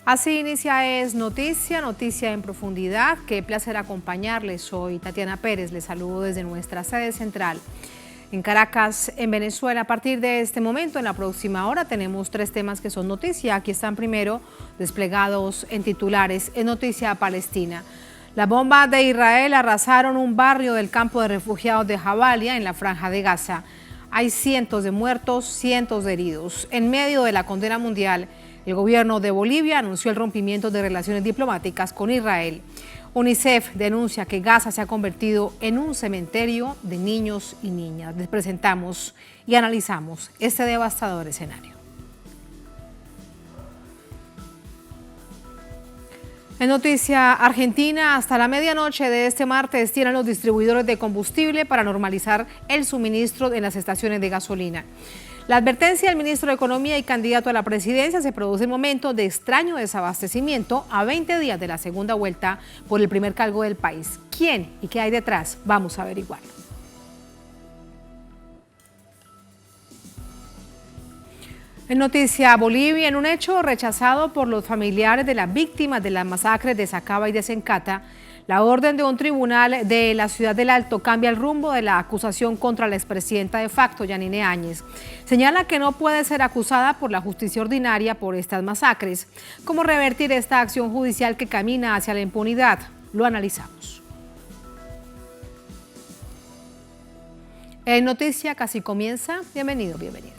Así inicia Es Noticia, noticia en profundidad. Qué placer acompañarles. Soy Tatiana Pérez, les saludo desde nuestra sede central en Caracas, en Venezuela. A partir de este momento, en la próxima hora, tenemos 3 temas que son noticia. Aquí están primero desplegados en titulares. Es noticia Palestina. Las bombas de Israel arrasaron un barrio del campo de refugiados de Jabalia, en la Franja de Gaza. Hay cientos de muertos, cientos de heridos. En medio de la condena mundial, el gobierno de Bolivia anunció el rompimiento de relaciones diplomáticas con Israel. UNICEF denuncia que Gaza se ha convertido en un cementerio de niños y niñas. Les presentamos y analizamos este devastador escenario. En noticia argentina, hasta la medianoche de este martes tienen los distribuidores de combustible para normalizar el suministro en las estaciones de gasolina. La advertencia del ministro de Economía y candidato a la presidencia se produce en momentos de extraño desabastecimiento a 20 días de la segunda vuelta por el primer cargo del país. ¿Quién y qué hay detrás? Vamos a averiguarlo. En noticia Bolivia, en un hecho rechazado por los familiares de las víctimas de las masacres de Sacaba y de Sencata, la orden de un tribunal de la ciudad del Alto cambia el rumbo de la acusación contra la expresidenta de facto, Yanine Áñez. Señala que no puede ser acusada por la justicia ordinaria por estas masacres. ¿Cómo revertir esta acción judicial que camina hacia la impunidad? Lo analizamos. En noticia casi comienza. Bienvenido, bienvenida.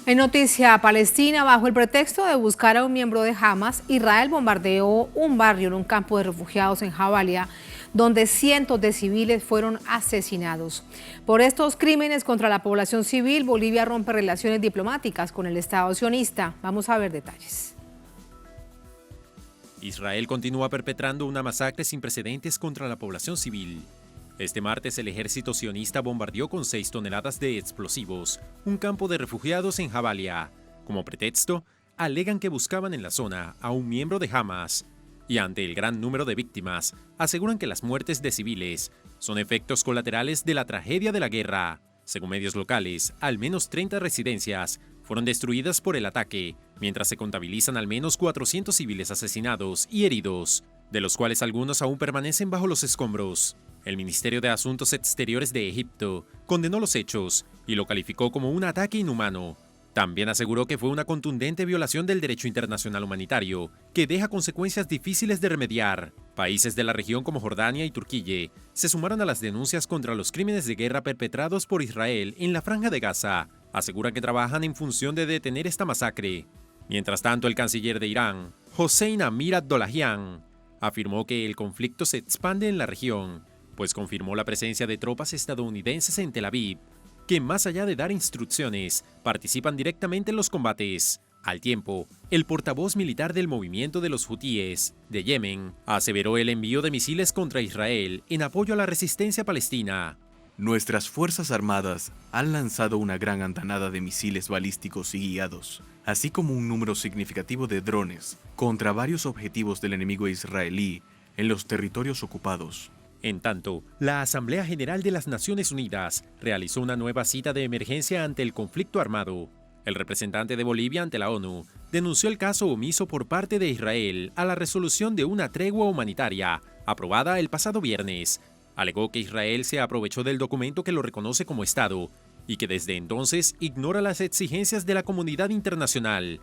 En noticia Palestina, bajo el pretexto de buscar a un miembro de Hamas, Israel bombardeó un barrio en un campo de refugiados en Jabalia, donde cientos de civiles fueron asesinados. Por estos crímenes contra la población civil, Bolivia rompe relaciones diplomáticas con el Estado sionista. Vamos a ver detalles. Israel continúa perpetrando una masacre sin precedentes contra la población civil. Este martes el ejército sionista bombardeó con 6 toneladas de explosivos un campo de refugiados en Jabalia. Como pretexto, alegan que buscaban en la zona a un miembro de Hamas. Y ante el gran número de víctimas, aseguran que las muertes de civiles son efectos colaterales de la tragedia de la guerra. Según medios locales, al menos 30 residencias fueron destruidas por el ataque, mientras se contabilizan al menos 400 civiles asesinados y heridos, de los cuales algunos aún permanecen bajo los escombros. El Ministerio de Asuntos Exteriores de Egipto condenó los hechos y lo calificó como un ataque inhumano. También aseguró que fue una contundente violación del derecho internacional humanitario que deja consecuencias difíciles de remediar. Países de la región como Jordania y Turquía se sumaron a las denuncias contra los crímenes de guerra perpetrados por Israel en la Franja de Gaza. Aseguran que trabajan en función de detener esta masacre. Mientras tanto, el canciller de Irán, Hossein Amir Abdollahian, afirmó que el conflicto se expande en la región, pues confirmó la presencia de tropas estadounidenses en Tel Aviv, que más allá de dar instrucciones, participan directamente en los combates. Al tiempo, el portavoz militar del movimiento de los hutíes de Yemen aseveró el envío de misiles contra Israel en apoyo a la resistencia palestina. Nuestras Fuerzas Armadas han lanzado una gran andanada de misiles balísticos y guiados, así como un número significativo de drones, contra varios objetivos del enemigo israelí en los territorios ocupados. En tanto, la Asamblea General de las Naciones Unidas realizó una nueva cita de emergencia ante el conflicto armado. El representante de Bolivia ante la ONU denunció el caso omiso por parte de Israel a la resolución de una tregua humanitaria aprobada el pasado viernes. Alegó que Israel se aprovechó del documento que lo reconoce como Estado y que desde entonces ignora las exigencias de la comunidad internacional,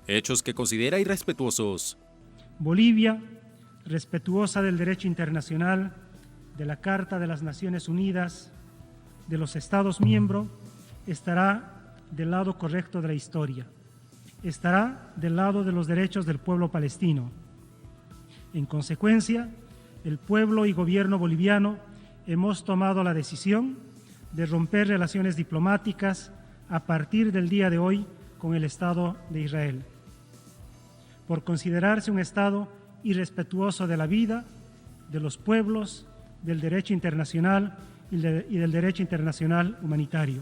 hechos que considera irrespetuosos. Bolivia, respetuosa del derecho internacional, de la Carta de las Naciones Unidas, de los Estados miembros, estará del lado correcto de la historia. Estará del lado de los derechos del pueblo palestino. En consecuencia, el pueblo y gobierno boliviano hemos tomado la decisión de romper relaciones diplomáticas a partir del día de hoy con el Estado de Israel, por considerarse un Estado irrespetuoso de la vida, de los pueblos, del derecho internacional y del derecho internacional humanitario.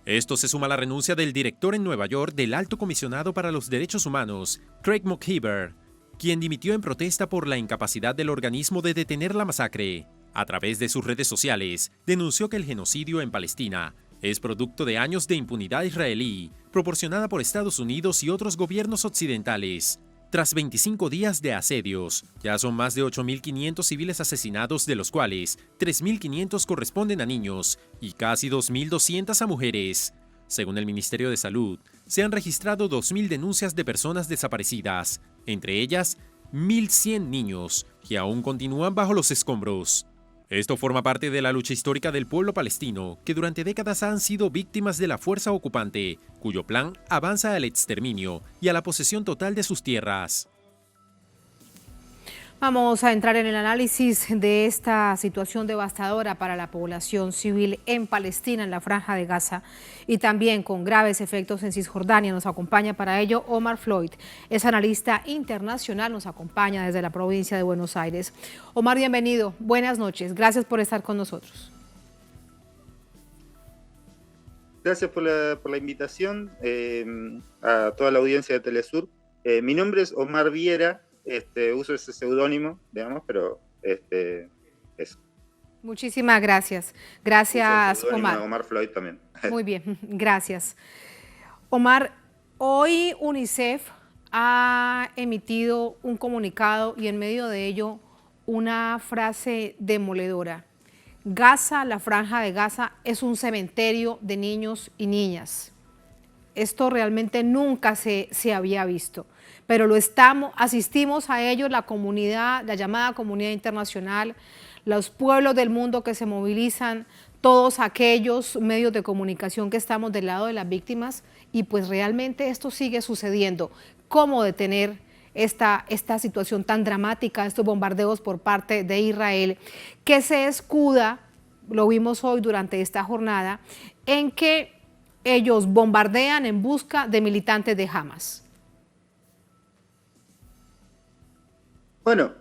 Esto se suma a la renuncia del director en Nueva York del Alto Comisionado para los Derechos Humanos, Craig McKeever, quien dimitió en protesta por la incapacidad del organismo de detener la masacre. A través de sus redes sociales, denunció que el genocidio en Palestina es producto de años de impunidad israelí, proporcionada por Estados Unidos y otros gobiernos occidentales. Tras 25 días de asedios, ya son más de 8.500 civiles asesinados, de los cuales 3.500 corresponden a niños y casi 2.200 a mujeres. Según el Ministerio de Salud, se han registrado 2.000 denuncias de personas desaparecidas, entre ellas 1.100 niños, que aún continúan bajo los escombros. Esto forma parte de la lucha histórica del pueblo palestino, que durante décadas han sido víctimas de la fuerza ocupante, cuyo plan avanza al exterminio y a la posesión total de sus tierras. Vamos a entrar en el análisis de esta situación devastadora para la población civil en Palestina, en la Franja de Gaza, y también con graves efectos en Cisjordania. Nos acompaña para ello Omar Floyd, es analista internacional, nos acompaña desde la provincia de Buenos Aires. Omar, bienvenido, buenas noches, gracias por estar con nosotros. Gracias por la invitación a toda la audiencia de Telesur. Mi nombre es Omar Viera. Uso ese seudónimo, digamos, pero eso. Muchísimas gracias. Gracias, Omar. Omar Floyd también. Muy bien, gracias. Omar, hoy UNICEF ha emitido un comunicado y en medio de ello una frase demoledora. Gaza, la Franja de Gaza, es un cementerio de niños y niñas. Esto realmente nunca se había visto, pero asistimos a ello la comunidad, la llamada comunidad internacional, los pueblos del mundo que se movilizan, todos aquellos medios de comunicación que estamos del lado de las víctimas, y pues realmente esto sigue sucediendo. ¿Cómo detener esta situación tan dramática, estos bombardeos por parte de Israel, que se escuda, lo vimos hoy durante esta jornada, en que ellos bombardean en busca de militantes de Hamas? Bueno,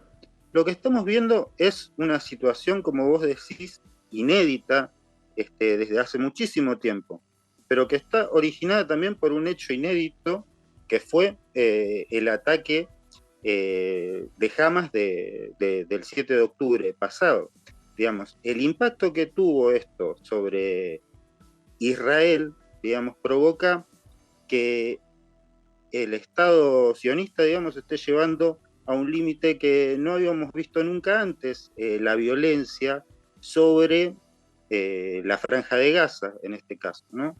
lo que estamos viendo es una situación, como vos decís, inédita desde hace muchísimo tiempo, pero que está originada también por un hecho inédito, que fue el ataque de Hamas del 7 de octubre pasado. Digamos, el impacto que tuvo esto sobre Israel, digamos, provoca que el Estado sionista, digamos, esté llevando a un límite que no habíamos visto nunca antes, la violencia sobre la Franja de Gaza, en este caso, ¿no?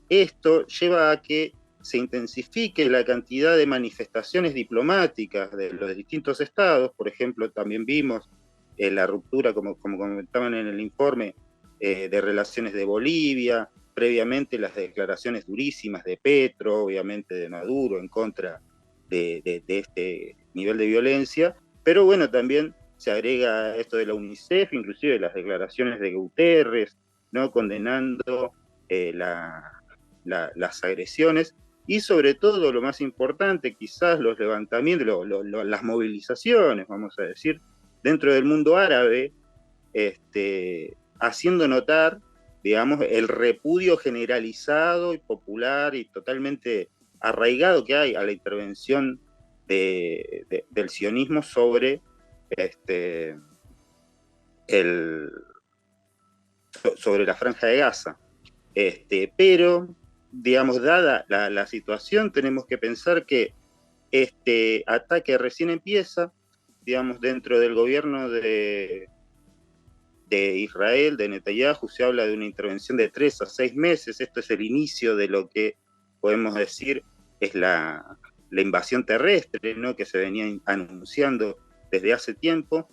Esto lleva a que se intensifique la cantidad de manifestaciones diplomáticas de los distintos estados. Por ejemplo, también vimos la ruptura, como comentaban en el informe, de relaciones de Bolivia, previamente las declaraciones durísimas de Petro, obviamente de Maduro, en contra de este nivel de violencia, pero bueno, también se agrega esto de la UNICEF, inclusive las declaraciones de Guterres, ¿no?, condenando las agresiones, y sobre todo, lo más importante, quizás los levantamientos, las movilizaciones, vamos a decir, dentro del mundo árabe, haciendo notar, digamos, el repudio generalizado y popular y totalmente arraigado que hay a la intervención del sionismo sobre sobre la Franja de Gaza. Pero, digamos, dada la situación, tenemos que pensar que este ataque recién empieza, digamos, dentro del gobierno de Israel, de Netanyahu, se habla de una intervención de 3 a 6 meses. Esto es el inicio de lo que podemos decir es la invasión terrestre, ¿no?, que se venía anunciando desde hace tiempo.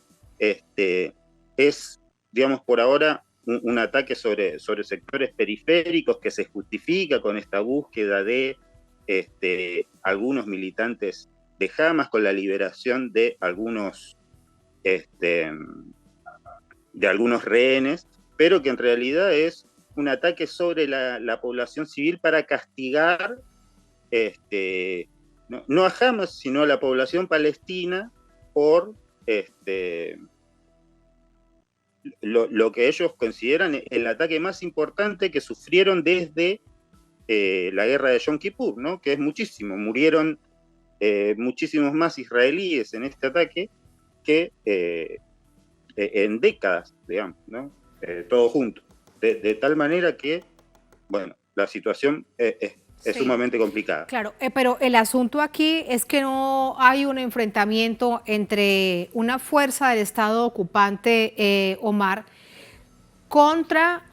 Es, digamos, por ahora un ataque sobre sectores periféricos que se justifica con esta búsqueda de algunos militantes de Hamas, con la liberación de algunos rehenes, pero que en realidad es un ataque sobre la población civil para castigar no a Hamas, sino a la población palestina por lo que ellos consideran el ataque más importante que sufrieron desde la guerra de Yom Kippur, ¿no? Que es muchísimo. Murieron muchísimos más israelíes en este ataque que en décadas, digamos, ¿no? Todo junto. De tal manera que, bueno, la situación es sumamente complicada. Claro, pero el asunto aquí es que no hay un enfrentamiento entre una fuerza del Estado ocupante, Omar, contra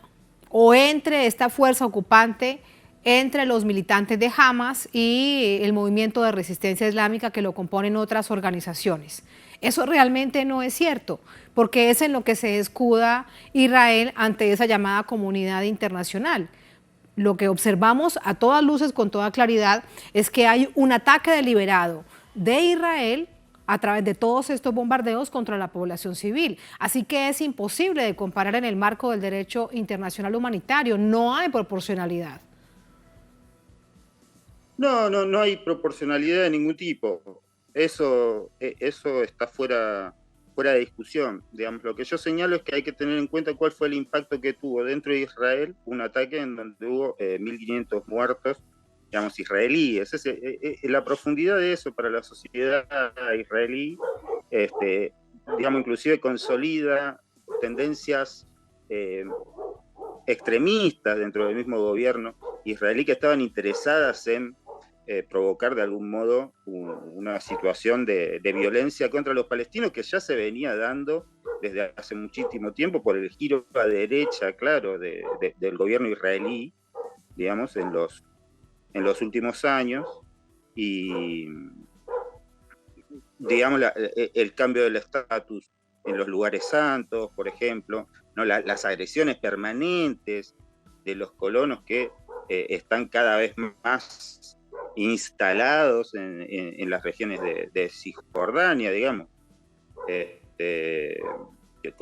o entre esta fuerza ocupante, entre los militantes de Hamas y el movimiento de resistencia islámica que lo componen otras organizaciones. Eso realmente no es cierto, porque es en lo que se escuda Israel ante esa llamada comunidad internacional. Lo que observamos a todas luces, con toda claridad, es que hay un ataque deliberado de Israel a través de todos estos bombardeos contra la población civil. Así que es imposible de comparar en el marco del derecho internacional humanitario. No hay proporcionalidad. No hay proporcionalidad de ningún tipo. Eso está fuera de discusión. Digamos, lo que yo señalo es que hay que tener en cuenta cuál fue el impacto que tuvo dentro de Israel un ataque en donde hubo 1.500 muertos, digamos, israelíes. La profundidad de eso para la sociedad israelí, digamos, inclusive consolida tendencias extremistas dentro del mismo gobierno israelí que estaban interesadas en provocar de algún modo una situación de violencia contra los palestinos que ya se venía dando desde hace muchísimo tiempo por el giro a derecha, claro, del gobierno israelí, digamos, en los últimos años, y digamos el cambio del estatus en los lugares santos, por ejemplo, ¿no? Las agresiones permanentes de los colonos que están cada vez más instalados en las regiones de Cisjordania, digamos,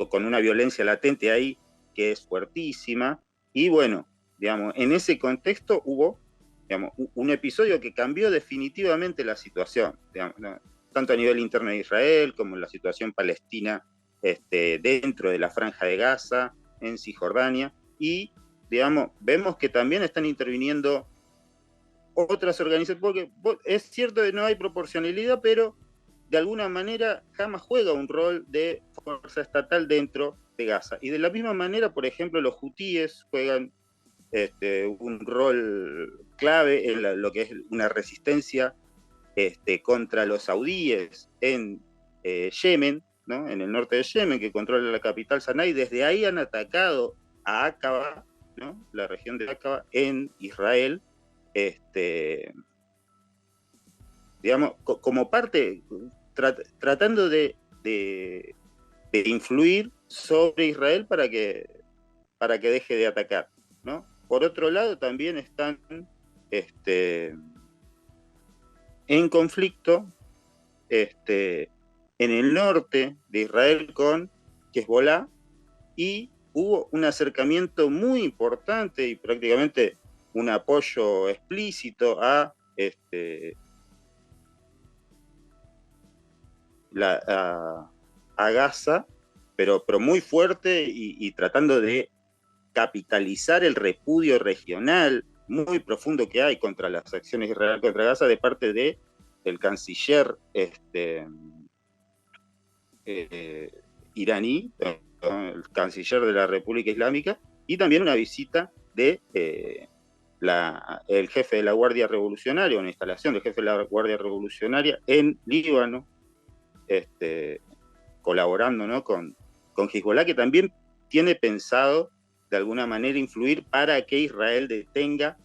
con una violencia latente ahí que es fuertísima. Y bueno, digamos, en ese contexto hubo, digamos, un episodio que cambió definitivamente la situación, digamos, ¿no? Tanto a nivel interno de Israel como en la situación palestina dentro de la Franja de Gaza, en Cisjordania, y digamos, vemos que también están interviniendo otras organizaciones, porque es cierto que no hay proporcionalidad, pero de alguna manera Hamas juega un rol de fuerza estatal dentro de Gaza. Y de la misma manera, por ejemplo, los hutíes juegan un rol clave en lo que es una resistencia contra los saudíes en Yemen, ¿no? En el norte de Yemen, que controla la capital Sanaa, y desde ahí han atacado a Aqaba, ¿no? La región de Aqaba en Israel, digamos, como parte, tratando de influir sobre Israel para que deje de atacar, ¿no? Por otro lado, también están en conflicto en el norte de Israel con Hezbollah, y hubo un acercamiento muy importante y prácticamente un apoyo explícito a Gaza, pero muy fuerte y tratando de capitalizar el repudio regional muy profundo que hay contra las acciones de Israel contra Gaza de parte del canciller iraní, el canciller de la República Islámica, y también una visita de el jefe de la Guardia Revolucionaria, una instalación del jefe de la Guardia Revolucionaria en Líbano, colaborando, ¿no? con Hezbollah, que también tiene pensado de alguna manera influir para que Israel detenga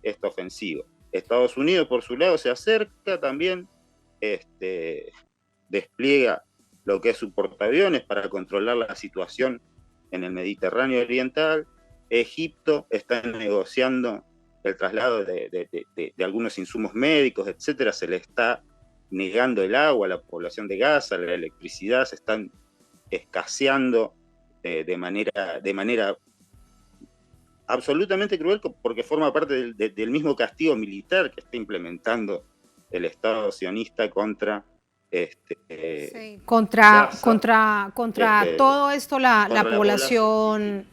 esta ofensiva. Estados Unidos, por su lado, se acerca también, despliega lo que es su portaaviones para controlar la situación en el Mediterráneo Oriental. Egipto está negociando el traslado de algunos insumos médicos, etcétera. Se le está negando el agua a la población de Gaza, la electricidad, se están escaseando de manera absolutamente cruel porque forma parte del mismo castigo militar que está implementando el Estado sionista contra sí, contra, Gaza, contra todo esto contra la población.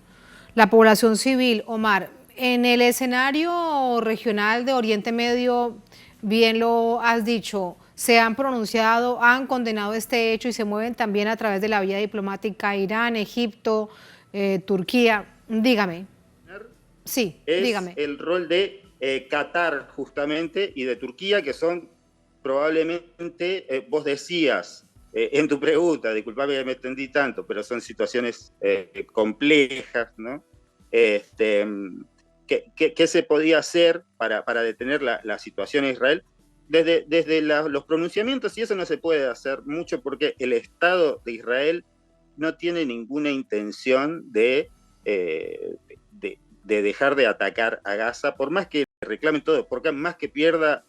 la población civil. Omar, en el escenario regional de Oriente Medio, bien lo has dicho, se han pronunciado, han condenado este hecho y se mueven también a través de la vía diplomática Irán, Egipto, Turquía. Dígame. Sí, Es dígame. el rol de Qatar justamente y de Turquía, que son probablemente, vos decías en tu pregunta, disculpame que me extendí tanto, pero son situaciones complejas, ¿no? ¿Qué se podía hacer para detener la situación en Israel? Desde los pronunciamientos, y eso no se puede hacer mucho porque el Estado de Israel no tiene ninguna intención de dejar de atacar a Gaza, por más que reclamen todo, por más que pierda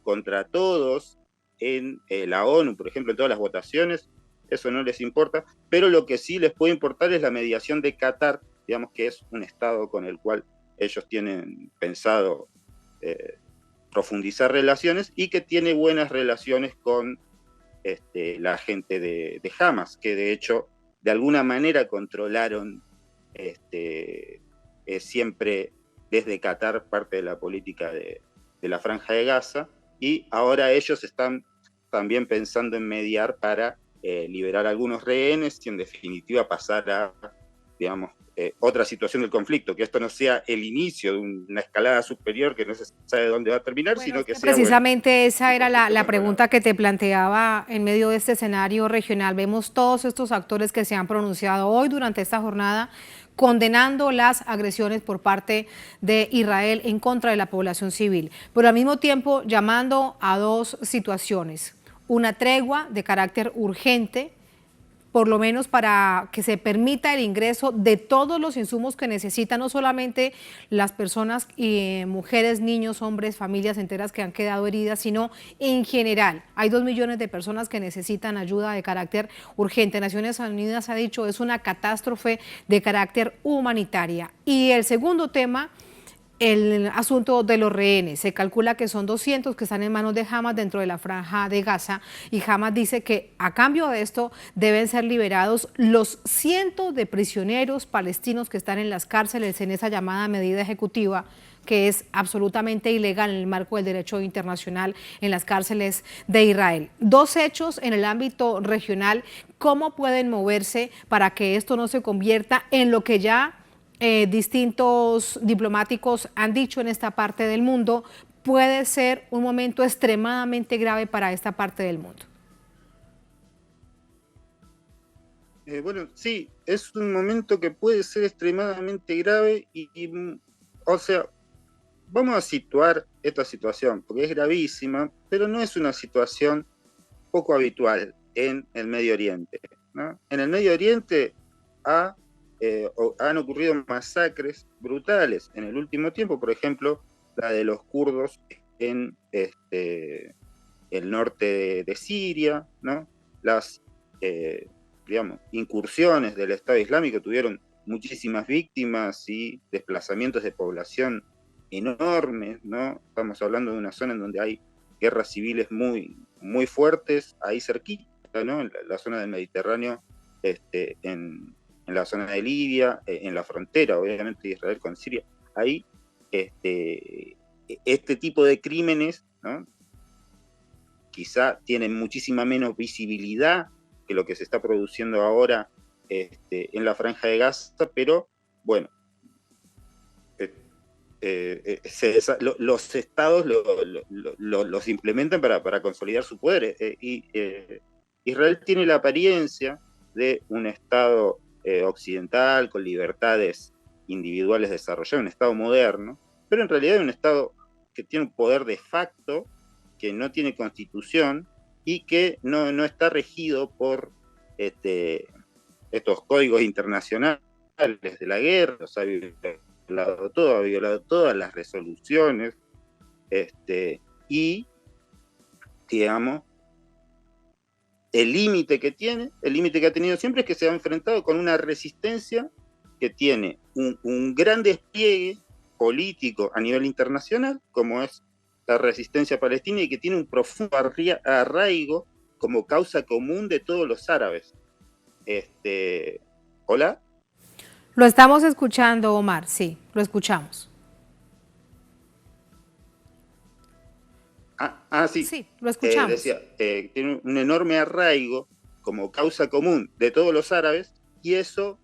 contra todos en la ONU, por ejemplo, en todas las votaciones, eso no les importa, pero lo que sí les puede importar es la mediación de Qatar, digamos que es un Estado con el cual ellos tienen pensado profundizar relaciones y que tiene buenas relaciones con la gente de Hamas, que de hecho de alguna manera controlaron siempre desde Qatar parte de la política de la Franja de Gaza, y ahora ellos están también pensando en mediar para liberar algunos rehenes y en definitiva pasar a, digamos, otra situación del conflicto, que esto no sea el inicio de una escalada superior que no se sabe dónde va a terminar, Bueno, sino que sea... precisamente Bueno, esa era la pregunta que te planteaba en medio de este escenario regional. Vemos todos estos actores que se han pronunciado hoy durante esta jornada condenando las agresiones por parte de Israel en contra de la población civil, pero al mismo tiempo llamando a dos situaciones: una tregua de carácter urgente, por lo menos para que se permita el ingreso de todos los insumos que necesitan, no solamente las personas, mujeres, niños, hombres, familias enteras que han quedado heridas, sino en general. Hay 2 millones de personas que necesitan ayuda de carácter urgente. Naciones Unidas ha dicho es una catástrofe de carácter humanitaria. Y el segundo tema, el asunto de los rehenes. Se calcula que son 200 que están en manos de Hamas dentro de la franja de Gaza, y Hamas dice que a cambio de esto deben ser liberados los cientos de prisioneros palestinos que están en las cárceles en esa llamada medida ejecutiva, que es absolutamente ilegal en el marco del derecho internacional, en las cárceles de Israel. Dos hechos en el ámbito regional. ¿Cómo pueden moverse para que esto no se convierta en lo que ya distintos diplomáticos han dicho en esta parte del mundo puede ser un momento extremadamente grave para esta parte del mundo? Bueno, sí, es un momento que puede ser extremadamente grave o sea, vamos a situar esta situación, porque es gravísima, pero no es una situación poco habitual en el Medio Oriente, ¿no? En el Medio Oriente han ocurrido masacres brutales en el último tiempo, por ejemplo, la de los kurdos en el norte de Siria, ¿no? Las digamos, incursiones del Estado Islámico tuvieron muchísimas víctimas y desplazamientos de población enormes, ¿no? Estamos hablando de una zona en donde hay guerras civiles muy, muy fuertes, ahí cerquita, ¿no? En la zona del Mediterráneo, en la zona de Libia, en la frontera, obviamente, de Israel con Siria. Ahí, este tipo de crímenes, ¿no? Quizá tienen muchísima menos visibilidad que lo que se está produciendo ahora en la Franja de Gaza, pero bueno, los estados los implementan para consolidar su poder. Israel tiene la apariencia de un estado occidental con libertades individuales desarrolladas, un estado moderno, pero en realidad es un estado que tiene un poder de facto, que no tiene constitución y que no está regido por estos códigos internacionales de la guerra. O sea, ha violado todas las resoluciones, y, digamos, el límite que ha tenido siempre es que se ha enfrentado con una resistencia que tiene un gran despliegue político a nivel internacional, como es la resistencia palestina, y que tiene un profundo arraigo como causa común de todos los árabes. ¿Hola? Lo estamos escuchando, Omar, sí, lo escuchamos. Sí. Sí, lo escuchamos. Decía, tiene un enorme arraigo como causa común de todos los árabes, y eso,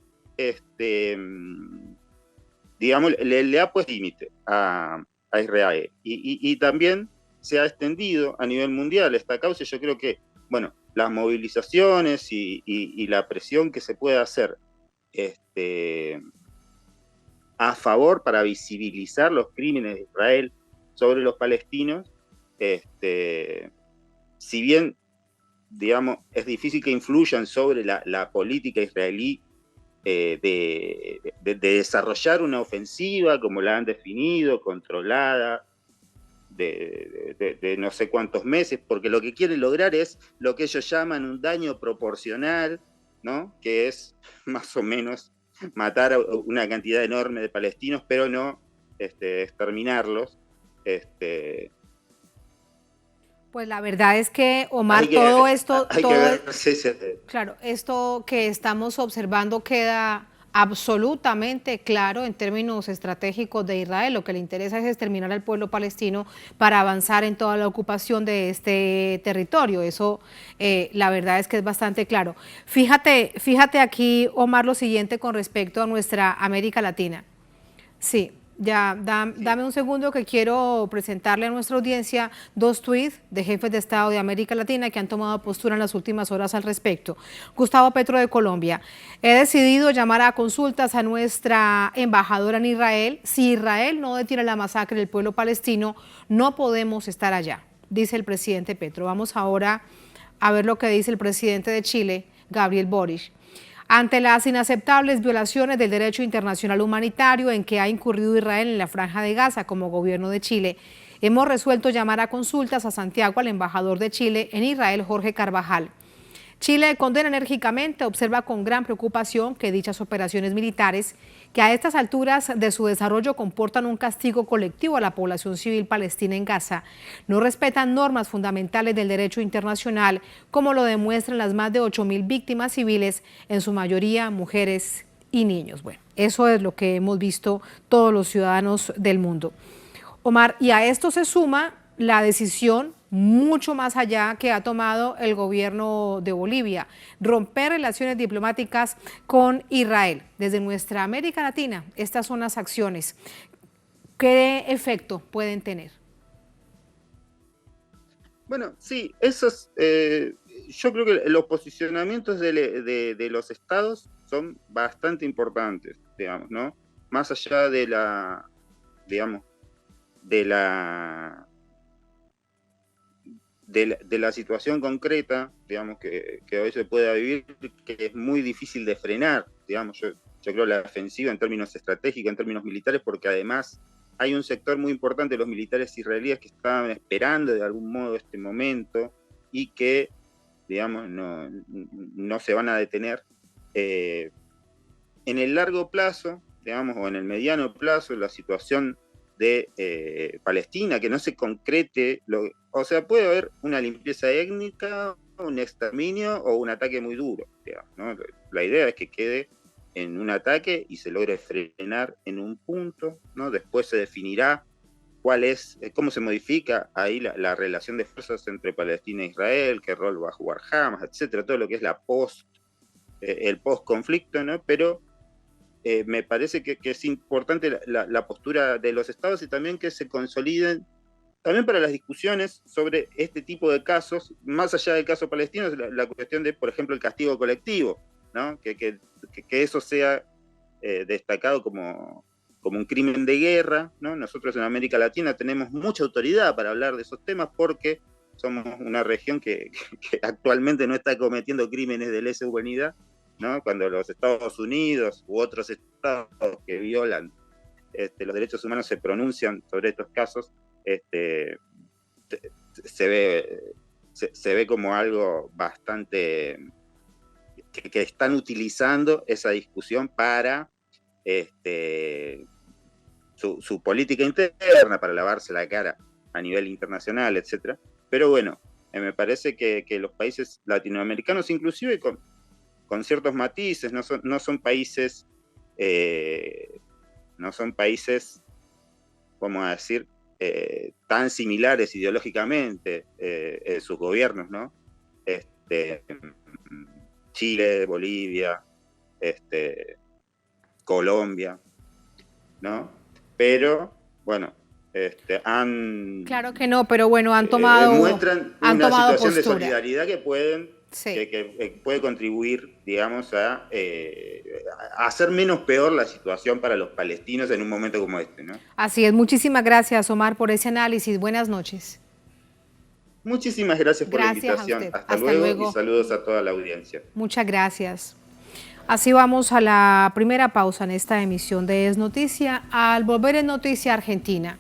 digamos, le ha puesto límite a Israel. Y también se ha extendido a nivel mundial esta causa. Yo creo que, bueno, las movilizaciones y la presión que se puede hacer a favor para visibilizar los crímenes de Israel sobre los palestinos, si bien, digamos, es difícil que influyan sobre la política israelí de desarrollar una ofensiva como la han definido, controlada, de no sé cuántos meses, porque lo que quieren lograr es lo que ellos llaman un daño proporcional, ¿no? Que es más o menos matar a una cantidad enorme de palestinos, pero no exterminarlos. Pues la verdad es que, Omar, todo esto, claro, esto que estamos observando queda absolutamente claro en términos estratégicos de Israel. Lo que le interesa es exterminar al pueblo palestino para avanzar en toda la ocupación de este territorio. Eso, la verdad es que es bastante claro. Fíjate aquí, Omar, lo siguiente con respecto a nuestra América Latina. Sí. Ya, dame un segundo que quiero presentarle a nuestra audiencia 2 tweets de jefes de Estado de América Latina que han tomado postura en las últimas horas al respecto. Gustavo Petro de Colombia: he decidido llamar a consultas a nuestra embajadora en Israel. Si Israel no detiene la masacre del pueblo palestino, no podemos estar allá, dice el presidente Petro. Vamos ahora a ver lo que dice el presidente de Chile, Gabriel Boric. Ante las inaceptables violaciones del derecho internacional humanitario en que ha incurrido Israel en la Franja de Gaza, como gobierno de Chile, hemos resuelto llamar a consultas a Santiago al embajador de Chile en Israel, Jorge Carvajal. Chile condena enérgicamente, observa con gran preocupación que dichas operaciones militares, que a estas alturas de su desarrollo comportan un castigo colectivo a la población civil palestina en Gaza, no respetan normas fundamentales del derecho internacional, como lo demuestran las más de 8.000 víctimas civiles, en su mayoría mujeres y niños. Bueno, eso es lo que hemos visto todos los ciudadanos del mundo. Omar, y a esto se suma la decisión mucho más allá que ha tomado el gobierno de Bolivia, romper relaciones diplomáticas con Israel. Desde nuestra América Latina, estas son las acciones. ¿Qué efecto pueden tener? Bueno, sí, esos, yo creo que los posicionamientos de los estados son bastante importantes, digamos, ¿no? Más allá de la, digamos, de la situación concreta, digamos, que hoy se pueda vivir, que es muy difícil de frenar, digamos, yo creo la ofensiva en términos estratégicos, en términos militares, porque además hay un sector muy importante de los militares israelíes que estaban esperando de algún modo este momento y que, digamos, no se van a detener. En el largo plazo, digamos, o en el mediano plazo, la situación de Palestina, que no se concrete, o sea, puede haber una limpieza étnica, un exterminio o un ataque muy duro, digamos, ¿no? La idea es que quede en un ataque y se logre frenar en un punto, ¿no? Después se definirá cómo se modifica ahí la relación de fuerzas entre Palestina e Israel, qué rol va a jugar Hamas, etcétera, todo lo que es el post-conflicto, ¿no? Pero me parece que es importante la postura de los estados y también que se consoliden, también para las discusiones sobre este tipo de casos, más allá del caso palestino, la cuestión de, por ejemplo, el castigo colectivo, ¿no? Que eso sea destacado como un crimen de guerra, ¿no? Nosotros en América Latina tenemos mucha autoridad para hablar de esos temas porque somos una región que actualmente no está cometiendo crímenes de lesa humanidad, ¿no? Cuando los Estados Unidos u otros estados que violan los derechos humanos se pronuncian sobre estos casos, se ve como algo bastante que están utilizando esa discusión para su política interna para lavarse la cara a nivel internacional, etc. Pero bueno, me parece que los países latinoamericanos, inclusive con ciertos matices, no son países, vamos a decir, tan similares ideológicamente sus gobiernos, ¿no? Chile, Bolivia, Colombia, ¿no? Pero, bueno, Claro que no, pero bueno, han tomado muestran una situación de postura. solidaridad que Sí. que puede contribuir, digamos, a hacer menos peor la situación para los palestinos en un momento como este, ¿no? Así es. Muchísimas gracias, Omar, por ese análisis. Buenas noches. Muchísimas gracias por la invitación. Hasta luego y saludos a toda la audiencia. Muchas gracias. Así vamos a la primera pausa en esta emisión de Es Noticia. Al volver en Noticia Argentina,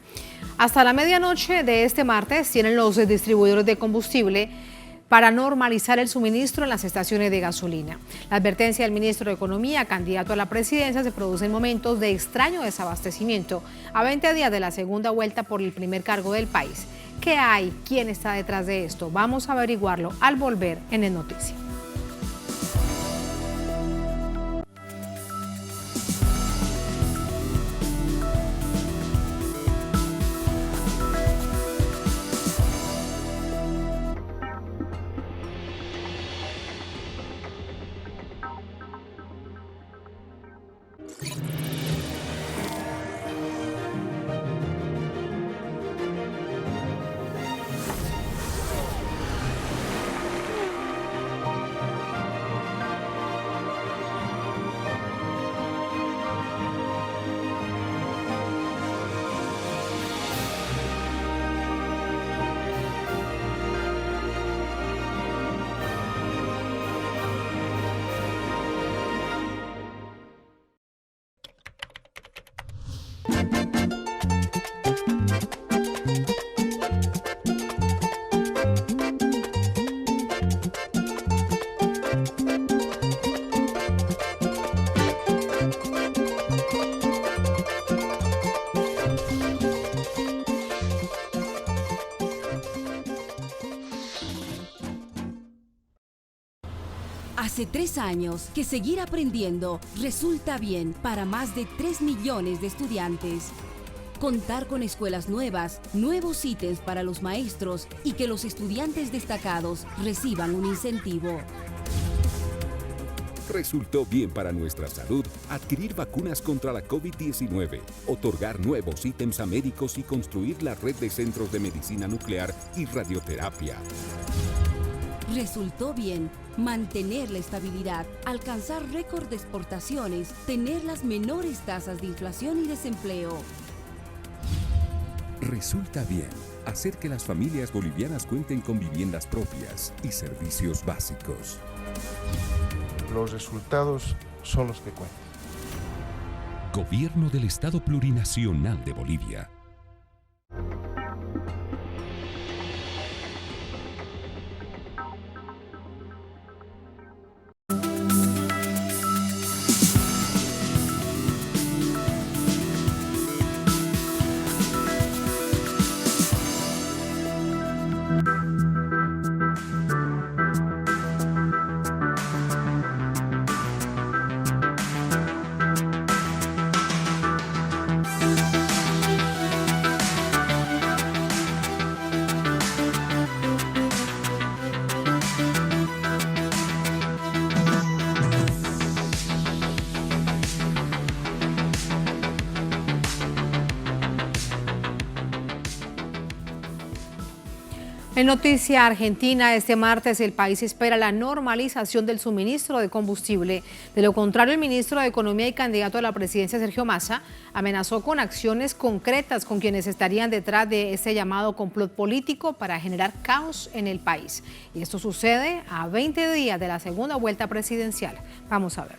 hasta la medianoche de este martes tienen los distribuidores de combustible para normalizar el suministro en las estaciones de gasolina. La advertencia del ministro de Economía, candidato a la presidencia, se produce en momentos de extraño desabastecimiento, a 20 días de la segunda vuelta por el primer cargo del país. ¿Qué hay? ¿Quién está detrás de esto? Vamos a averiguarlo al volver en Es Noticia. Hace 3 años que seguir aprendiendo resulta bien para más de 3 millones de estudiantes. Contar con escuelas nuevas, nuevos ítems para los maestros y que los estudiantes destacados reciban un incentivo. Resultó bien para nuestra salud adquirir vacunas contra la COVID-19, otorgar nuevos ítems a médicos y construir la red de centros de medicina nuclear y radioterapia. Resultó bien mantener la estabilidad, alcanzar récord de exportaciones, tener las menores tasas de inflación y desempleo. Resulta bien hacer que las familias bolivianas cuenten con viviendas propias y servicios básicos. Los resultados son los que cuentan. Gobierno del Estado Plurinacional de Bolivia. En Noticia Argentina, este martes el país espera la normalización del suministro de combustible. De lo contrario, el ministro de Economía y candidato a la presidencia, Sergio Massa, amenazó con acciones concretas con quienes estarían detrás de este llamado complot político para generar caos en el país. Y esto sucede a 20 días de la segunda vuelta presidencial. Vamos a ver.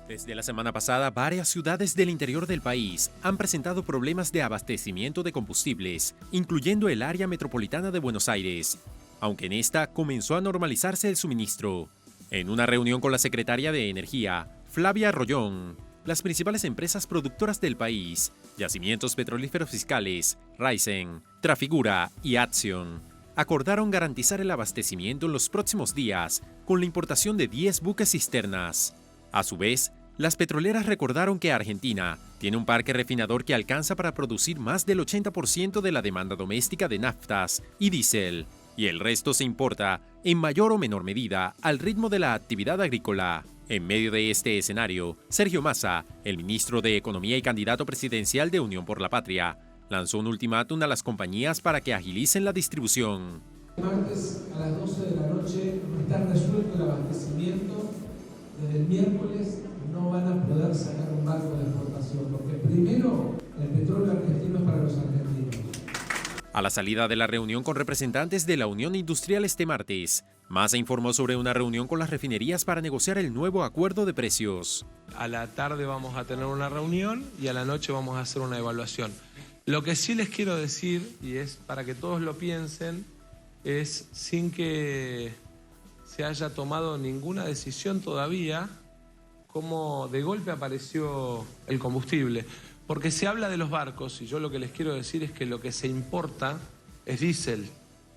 Desde la semana pasada, varias ciudades del interior del país han presentado problemas de abastecimiento de combustibles, incluyendo el área metropolitana de Buenos Aires, aunque en esta comenzó a normalizarse el suministro. En una reunión con la secretaria de Energía, Flavia Rollón, las principales empresas productoras del país, Yacimientos Petrolíferos Fiscales, Raízen, Trafigura y Acción, acordaron garantizar el abastecimiento en los próximos días con la importación de 10 buques cisternas. A su vez, las petroleras recordaron que Argentina tiene un parque refinador que alcanza para producir más del 80% de la demanda doméstica de naftas y diésel, y el resto se importa, en mayor o menor medida, al ritmo de la actividad agrícola. En medio de este escenario, Sergio Massa, el ministro de Economía y candidato presidencial de Unión por la Patria, lanzó un ultimátum a las compañías para que agilicen la distribución. Martes a las 12 de la noche no está resuelto el abastecimiento. Desde el miércoles no van a poder sacar un barco de exportación, porque primero el petróleo argentino es para los argentinos. A la salida de la reunión con representantes de la Unión Industrial este martes, Massa informó sobre una reunión con las refinerías para negociar el nuevo acuerdo de precios. A la tarde vamos a tener una reunión y a la noche vamos a hacer una evaluación. Lo que sí les quiero decir, y es para que todos lo piensen, es sin que se haya tomado ninguna decisión todavía, cómo de golpe apareció el combustible. Porque se habla de los barcos y yo lo que les quiero decir es que lo que se importa es diésel,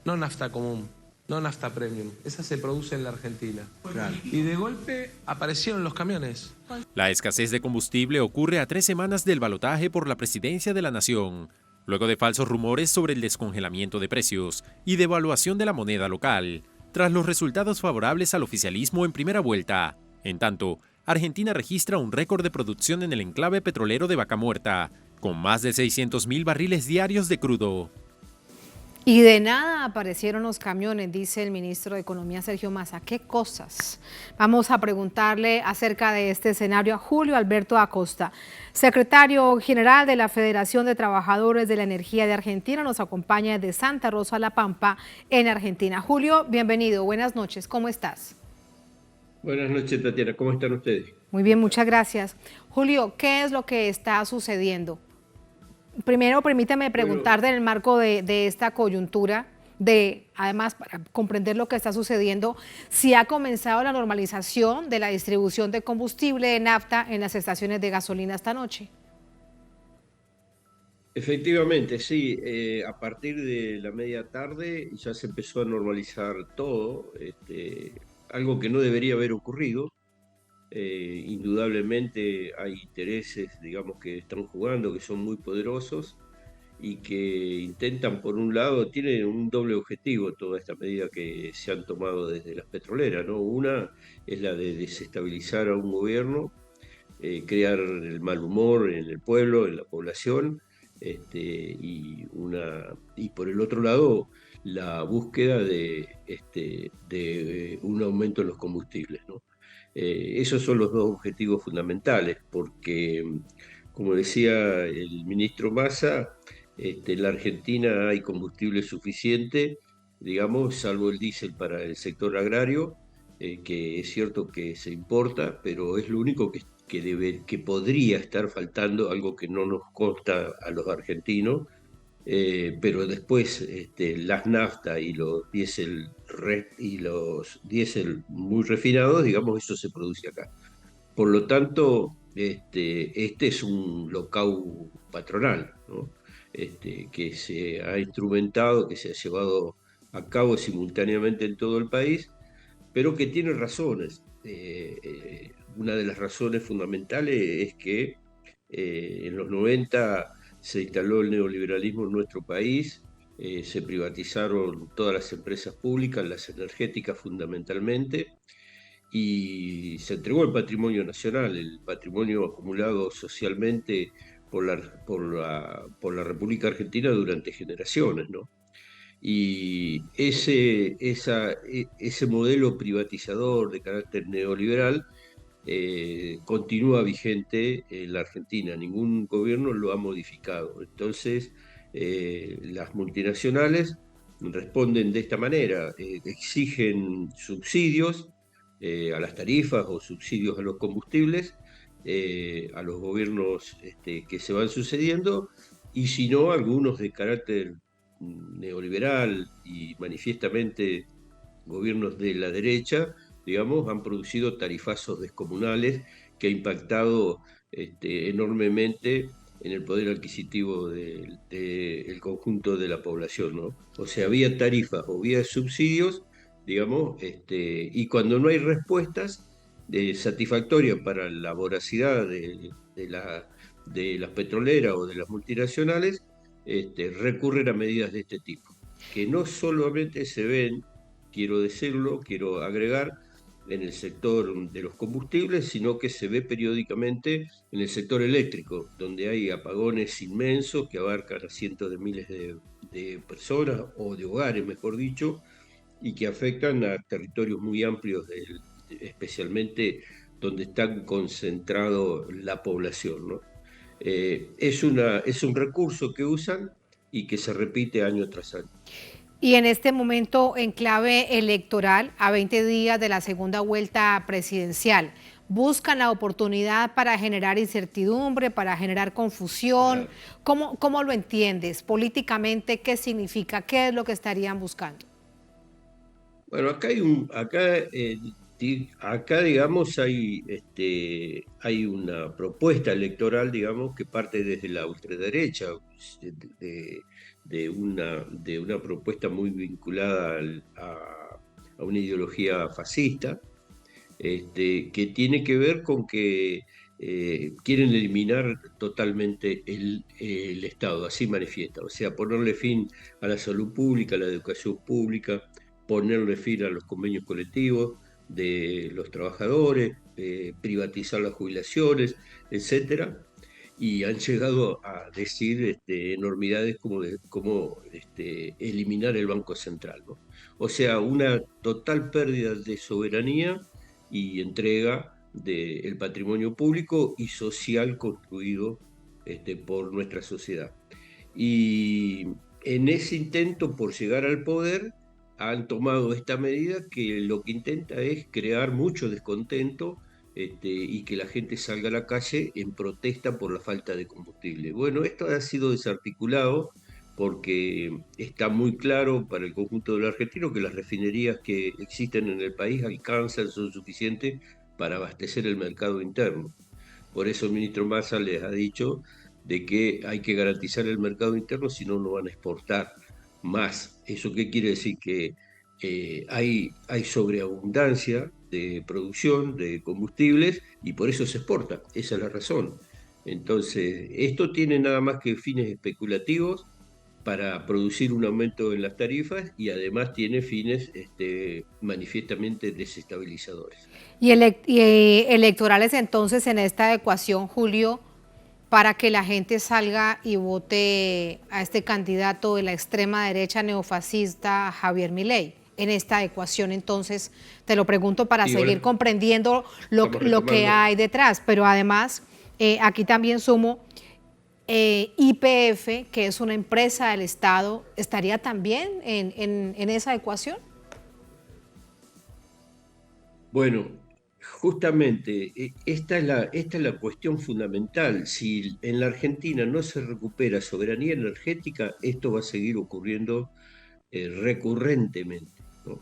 no nafta común, no nafta premium. Esa se produce en la Argentina. Claro. Y de golpe aparecieron los camiones. La escasez de combustible ocurre a 3 semanas del balotaje por la presidencia de la nación, luego de falsos rumores sobre el descongelamiento de precios y devaluación de la moneda local, tras los resultados favorables al oficialismo en primera vuelta. En tanto, Argentina registra un récord de producción en el enclave petrolero de Vaca Muerta, con más de 600.000 barriles diarios de crudo. Y de nada aparecieron los camiones, dice el ministro de Economía Sergio Massa. ¿Qué cosas? Vamos a preguntarle acerca de este escenario a Julio Alberto Acosta, secretario general de la Federación de Trabajadores de la Energía de Argentina. Nos acompaña desde Santa Rosa, La Pampa, en Argentina. Julio, bienvenido. Buenas noches. ¿Cómo estás? Buenas noches, Tatiana. ¿Cómo están ustedes? Muy bien, muchas gracias. Julio, ¿qué es lo que está sucediendo? Primero, permítame preguntarte en el marco de esta coyuntura, además, para comprender lo que está sucediendo, si ha comenzado la normalización de la distribución de combustible de nafta en las estaciones de gasolina esta noche. Efectivamente, sí. A partir de la media tarde ya se empezó a normalizar todo, algo que no debería haber ocurrido. Indudablemente hay intereses, digamos, que están jugando, que son muy poderosos y que intentan, por un lado, tienen un doble objetivo toda esta medida que se han tomado desde las petroleras, ¿no? Una es la de desestabilizar a un gobierno, crear el mal humor en el pueblo, en la población, y por el otro lado, la búsqueda de un aumento en los combustibles, ¿no? Esos son los dos objetivos fundamentales, porque, como decía el ministro Massa, en la Argentina hay combustible suficiente, digamos, salvo el diésel para el sector agrario, que es cierto que se importa, pero es lo único que podría estar faltando, algo que no nos consta a los argentinos. Pero después las naftas y los diésel muy refinados, digamos, eso se produce acá. Por lo tanto, este es un locao patronal, ¿no? Que se ha instrumentado, que se ha llevado a cabo simultáneamente en todo el país, pero que tiene razones. Una de las razones fundamentales es que en los 90 se instaló el neoliberalismo en nuestro país, se privatizaron todas las empresas públicas, las energéticas fundamentalmente, y se entregó el patrimonio nacional, el patrimonio acumulado socialmente por la República Argentina durante generaciones, ¿no? Y ese modelo privatizador de carácter neoliberal continúa vigente en la Argentina, ningún gobierno lo ha modificado. Entonces, las multinacionales responden de esta manera, exigen subsidios a las tarifas o subsidios a los combustibles, a los gobiernos que se van sucediendo, y si no, algunos de carácter neoliberal y manifiestamente gobiernos de la derecha, digamos, han producido tarifazos descomunales que ha impactado enormemente en el poder adquisitivo del conjunto de la población, ¿no? O sea, vía tarifas o vía subsidios, digamos, y cuando no hay respuestas satisfactorias para la voracidad de las petroleras o de las multinacionales, recurren a medidas de este tipo, que no solamente se ven, quiero decirlo, quiero agregar, en el sector de los combustibles, sino que se ve periódicamente en el sector eléctrico, donde hay apagones inmensos que abarcan a cientos de miles de personas, o de hogares, mejor dicho, y que afectan a territorios muy amplios, especialmente donde está concentrado la población, ¿no? Es un recurso que usan y que se repite año tras año. Y en este momento, en clave electoral, a 20 días de la segunda vuelta presidencial, ¿buscan la oportunidad para generar incertidumbre, para generar confusión? Claro. ¿Cómo lo entiendes? Políticamente, ¿qué significa? ¿Qué es lo que estarían buscando? Bueno, acá digamos, hay una propuesta electoral, digamos, que parte desde la ultraderecha, de una propuesta muy vinculada a una ideología fascista, que tiene que ver con que quieren eliminar totalmente el Estado, así manifiesta, o sea, ponerle fin a la salud pública, a la educación pública, ponerle fin a los convenios colectivos de los trabajadores, privatizar las jubilaciones, etcétera. Y han llegado a decir enormidades como eliminar el Banco Central, ¿no? O sea, una total pérdida de soberanía y entrega del patrimonio público y social construido por nuestra sociedad. Y en ese intento por llegar al poder, han tomado esta medida que lo que intenta es crear mucho descontento, y que la gente salga a la calle en protesta por la falta de combustible. Bueno, esto ha sido desarticulado porque está muy claro para el conjunto de los argentinos que las refinerías que existen en el país son suficientes para abastecer el mercado interno. Por eso el ministro Massa les ha dicho de que hay que garantizar el mercado interno, si no, no van a exportar más. ¿Eso qué quiere decir? Que hay sobreabundancia de producción de combustibles y por eso se exporta. Esa es la razón. Entonces, esto tiene nada más que fines especulativos para producir un aumento en las tarifas y además tiene fines manifiestamente desestabilizadores. ¿Y electorales entonces en esta ecuación, Julio, para que la gente salga y vote a este candidato de la extrema derecha neofascista, Javier Milei? En esta ecuación, entonces, te lo pregunto para seguir comprendiendo lo que hay detrás, pero además, aquí también sumo, YPF, que es una empresa del Estado, ¿estaría también en esa ecuación? Bueno, justamente esta es la cuestión fundamental. Si en la Argentina no se recupera soberanía energética, esto va a seguir ocurriendo recurrentemente, ¿no?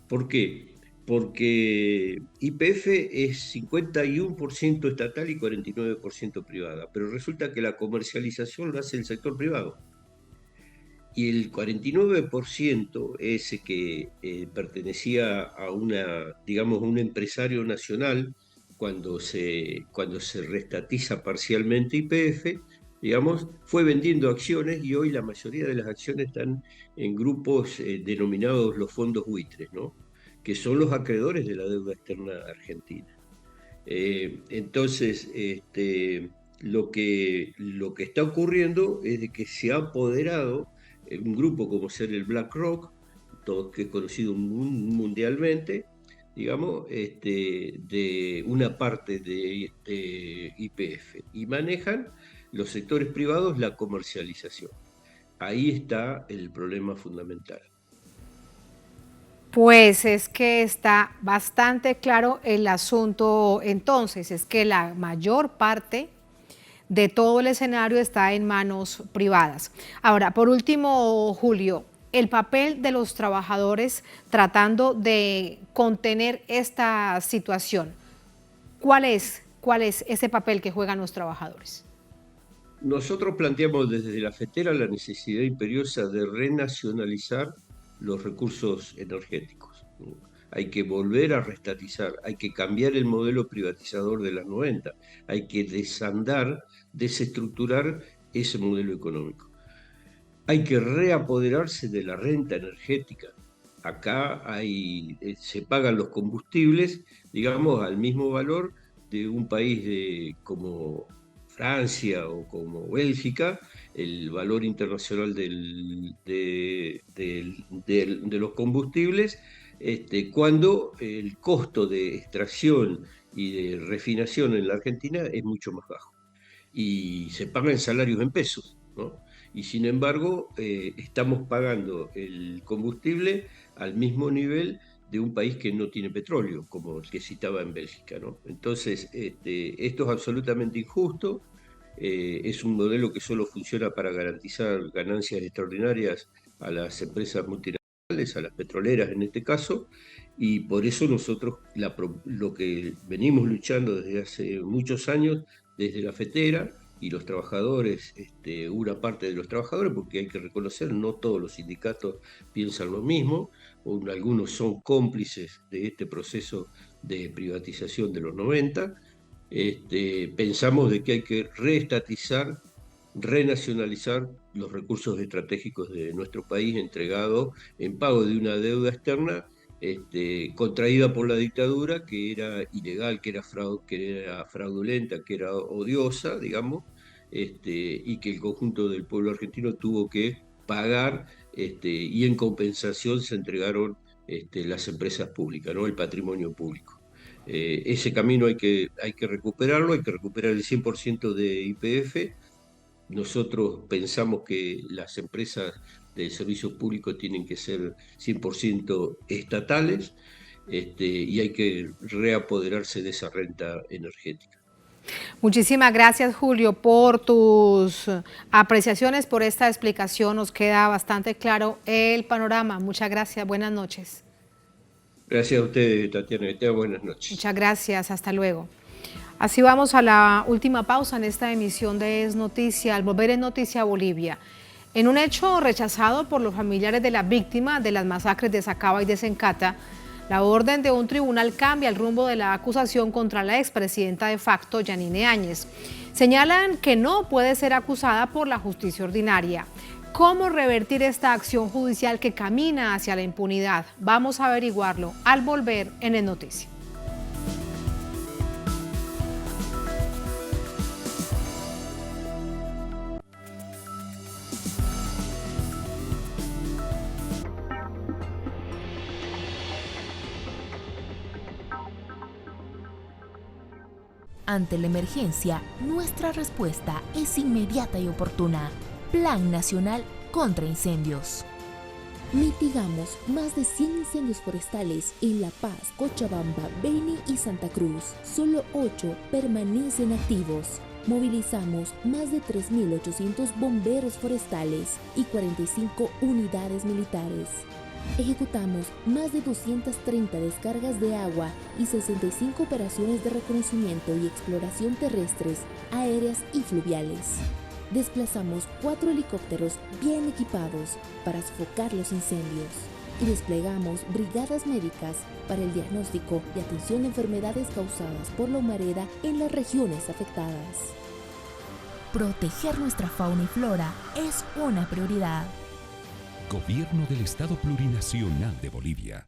¿Por qué? Porque YPF es 51% estatal y 49% privada, pero resulta que la comercialización lo hace el sector privado. Y el 49% ese que pertenecía a un empresario nacional, cuando se reestatiza parcialmente YPF, digamos, fue vendiendo acciones y hoy la mayoría de las acciones están en grupos denominados los fondos buitres, ¿no? Que son los acreedores de la deuda externa argentina. Entonces, lo que está ocurriendo es de que se ha apoderado un grupo como ser el BlackRock, que es conocido mundialmente, digamos, de una parte de YPF, y manejan los sectores privados la comercialización. Ahí está el problema fundamental. Pues es que está bastante claro el asunto entonces, es que la mayor parte de todo el escenario está en manos privadas. Ahora, por último, Julio, el papel de los trabajadores tratando de contener esta situación, ¿cuál es? ¿Cuál es ese papel que juegan los trabajadores? Nosotros planteamos desde la FETERA la necesidad imperiosa de renacionalizar los recursos energéticos, ¿no? Hay que volver a reestatizar, hay que cambiar el modelo privatizador de las 90, hay que desandar, desestructurar ese modelo económico. Hay que reapoderarse de la renta energética. Acá se pagan los combustibles, digamos, al mismo valor de un país como Francia o como Bélgica, el valor internacional de los combustibles, cuando el costo de extracción y de refinación en la Argentina es mucho más bajo. Y se pagan salarios en pesos, ¿no? Y sin embargo, estamos pagando el combustible al mismo nivel de un país que no tiene petróleo, como el que citaba en Bélgica, ¿no? Entonces, esto es absolutamente injusto, es un modelo que solo funciona para garantizar ganancias extraordinarias a las empresas multinacionales, a las petroleras en este caso, y por eso nosotros lo que venimos luchando desde hace muchos años, desde la FETERA, y los trabajadores, una parte de los trabajadores, porque hay que reconocer, no todos los sindicatos piensan lo mismo, algunos son cómplices de este proceso de privatización de los 90, pensamos de que hay que reestatizar, renacionalizar los recursos estratégicos de nuestro país entregados en pago de una deuda externa contraída por la dictadura, que era ilegal, que era fraudulenta, que era odiosa, digamos, y que el conjunto del pueblo argentino tuvo que pagar, y en compensación se entregaron las empresas públicas, ¿no? El patrimonio público. Ese camino hay que recuperarlo, hay que recuperar el 100% de YPF. Nosotros pensamos que las empresas de servicios públicos tienen que ser 100% estatales, y hay que reapoderarse de esa renta energética. Muchísimas gracias, Julio, por tus apreciaciones, por esta explicación. Nos queda bastante claro el panorama. Muchas gracias. Buenas noches. Gracias a ustedes, Tatiana. Que tengan buenas noches. Muchas gracias. Hasta luego. Así vamos a la última pausa en esta emisión de Es Noticia. Al volver en Noticia Bolivia, en un hecho rechazado por los familiares de la víctima de las masacres de Sacaba y de Sencata, la orden de un tribunal cambia el rumbo de la acusación contra la expresidenta de facto, Yanine Áñez. Señalan que no puede ser acusada por la justicia ordinaria. ¿Cómo revertir esta acción judicial que camina hacia la impunidad? Vamos a averiguarlo al volver en Es Noticia. Ante la emergencia, nuestra respuesta es inmediata y oportuna. Plan Nacional contra Incendios. Mitigamos más de 100 incendios forestales en La Paz, Cochabamba, Beni y Santa Cruz. Solo 8 permanecen activos. Movilizamos más de 3.800 bomberos forestales y 45 unidades militares. Ejecutamos más de 230 descargas de agua y 65 operaciones de reconocimiento y exploración terrestres, aéreas y fluviales. Desplazamos 4 helicópteros bien equipados para sofocar los incendios y desplegamos brigadas médicas para el diagnóstico y atención de enfermedades causadas por la humareda en las regiones afectadas. Proteger nuestra fauna y flora es una prioridad. Gobierno del Estado Plurinacional de Bolivia.